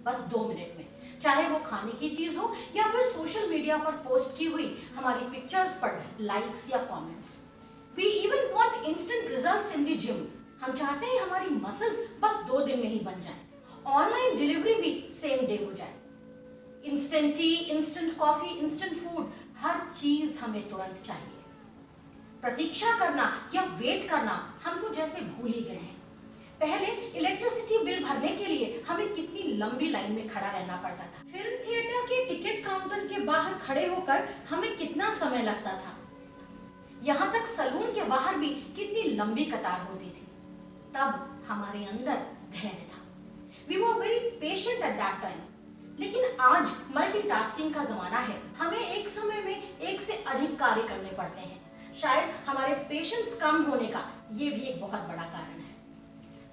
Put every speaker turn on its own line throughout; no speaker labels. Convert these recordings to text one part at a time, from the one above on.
बस 2 मिनट में, चाहे वो खाने की चीज हो या फिर सोशल मीडिया पर पोस्ट की हुई हमारी पिक्चर्स पर लाइक्स या comments. We even want instant results in the gym. हम चाहते हैं हमारी मसल्स बस 2 दिन में ही बन जाएं। ऑनलाइन डिलीवरी भी सेम डे हो जाए। Instant tea, instant coffee, instant food, हर चीज हमें तुरंत चाहिए। प्रतीक्षा करना या वेट करना हम तो जैसे भूल ही गए हैं। पहले इलेक्ट्रिसिटी बिल भरने के लिए हमें कितनी लंबी लाइन में खड़ा रहना पड़ता था। फिल्म थिएटर के टिकट काउंटर के बाहर खड़े होकर हमें कितना समय लगता था। यहाँ तक सलून के बाहर भी कितनी लंबी कतार होती थी। तब हमारे अंदर धैर्य था। We were very patient at that time. लेकिन आज मल्टीटास्किंग का जमाना है। हमें एक समय में एक से अधिक कार्य करने पड़ते हैं। शायद हमारे पेशेंस कम होने का ये भी एक बहुत बड़ा कारण है।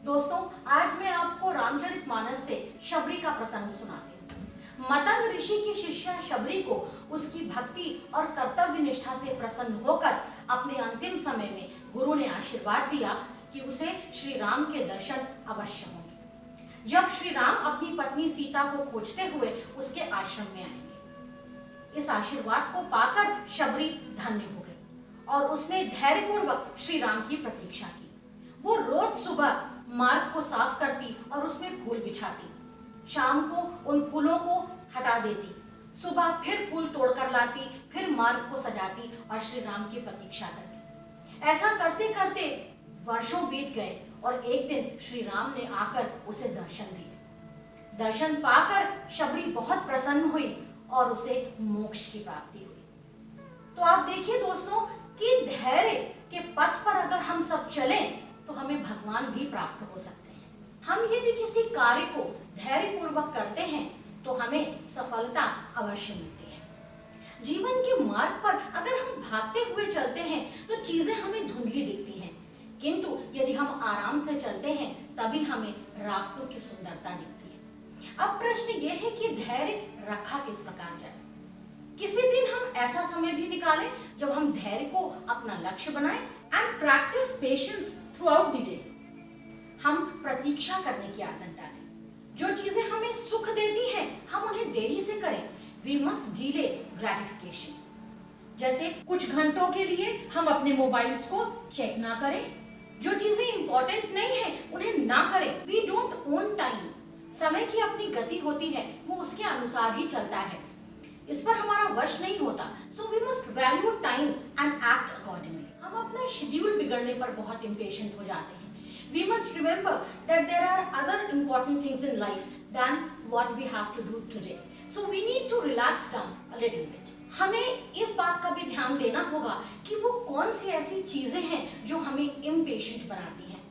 दोस्तों, आज मैं आपको रामचरितमानस से शबरी का प्रसंग सुनाती हूँ। मतंग ऋषि की शिष्या शबरी को उसकी भक्ति और कर्तव्य निष्ठा से प्रसन्न होकर अपने अंतिम समय में गुरु ने आशीर्वाद दिया कि उसे श्री राम के दर्शन अवश्य होंगे। जब श्री राम अपनी पत्नी सीता को खोजते हुए उसके आश्रम में आएंगे। इस आशीर्वाद को पाकर शबरी धन्य हो गई और उसने धैर्यपूर्वक श्री राम की प्रतीक्षा की। वो रोज सुबह मार्ग को साफ करती और उसमें फूल बिछाती। शाम को उन फूलों को हटा देती। सुबह फिर फूल तोड़कर लाती, फिर मार्ग को सजाती और श्री राम की प्रतीक्षा करती। ऐसा करते करते वर्षों बीत गए और एक दिन श्री राम ने आकर उसे दर्शन दिए। दर्शन पाकर शबरी बहुत प्रसन्न हुई और उसे मोक्ष की प्राप्ति हुई। तो आप देखिए दोस्तों कि धैर्य के पथ पर अगर हम सब चलें तो हमें भगवान भी प्राप्त हो सकते हैं। हम यदि किसी कार्य को धैर्यपूर्वक करते हैं तो हमें सफलता अवश्य मिलती है। जीवन के मार्ग पर अगर हम भागते हुए चलते हैं तो चीजें हमें धुंधली दिखती हैं, किंतु यदि हम आराम से चलते हैं तभी हमें रास्तों की सुंदरता दिखती है। अब प्रश्न यह है कि धैर्य रखा किस प्रकार जाए। किसी दिन हम ऐसा समय भी निकालें जब हम धैर्य को अपना लक्ष्य बनाएं and practice patience through out the day. हम प्रतीक्षा करने की आदत डालें। जो चीजें हमें सुख देती हैं हम उन्हें देरी से करें। We must delay gratification. जैसे कुछ घंटों के लिए हम अपने मोबाइल्स को चेक ना करें। जो चीजें इंपॉर्टेंट नहीं है उन्हें ना करें। We don't own time. समय की अपनी गति होती है, वो उसके अनुसार ही चलता है, इस पर हमारा वश नहीं होता। So we must value time and act accordingly. हम अपना शेड्यूल बिगड़ने पर बहुत इम्पेशेंट हो जाते हैं। We must remember that there are other important things in life than what we have to do today. So we need to relax down a little bit. हमें इस बात का भी ध्यान देना होगा कि वो कौन सी ऐसी चीजें हैं जो हमें इम्पेशेंट बनाती हैं।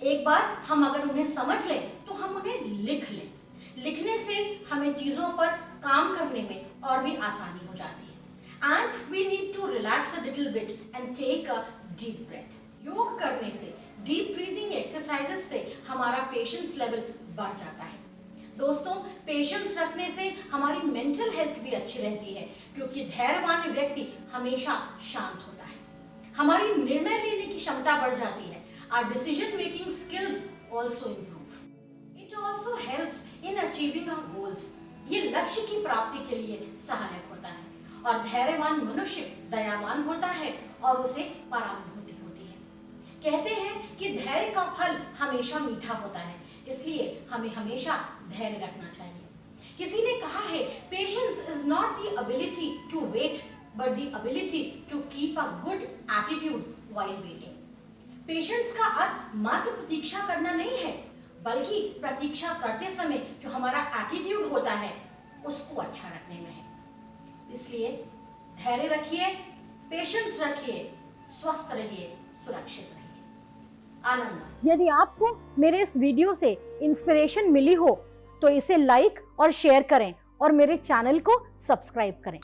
एक बार हम अगर उन्हें समझ लें तो हम उन्हें लिख लें। लिखने से हमें चीजों पर काम करने में और भी आसानी हो जाती है। And we need to relax a little bit and take a deep breath. योग करने से, डीप ब्रीदिंग एक्सरसाइजेस से हमारा पेशेंस लेवल बढ़ जाता है। दोस्तों, पेशेंस रखने से हमारी मेंटल हेल्थ भी अच्छी रहती है, क्योंकि धैर्यवान व्यक्ति हमेशा शांत होता है। हमारी निर्णय लेने की क्षमता बढ़ जाती है। Our decision making skills also improve. It also helps in achieving our goals. ये लक्ष्य की प्राप्ति के लिए सहायक होता है। और धैर्यवान मनुष्य दयावान होता है और उसे परानुभूति होती है। कहते हैं कि धैर्य का फल हमेशा मीठा होता है, इसलिए हमें हमेशा धैर्य रखना चाहिए। किसी ने कहा है, patience is not the ability to wait but the ability to keep a good attitude while waiting. Patience का अर्थ मात्र प्रतीक्षा करना नहीं है, बल्कि प्रतीक्षा करते समय जो हमारा एटीट्यूड होता है उसको अच्छा रखने में है। इसलिए धैर्य रखिए, पेशेंस रखिए, स्वस्थ रहिए, सुरक्षित रहिए। आनंद।
यदि आपको मेरे इस वीडियो से इंस्पिरेशन मिली हो तो इसे लाइक और शेयर करें और मेरे चैनल को सब्सक्राइब करें।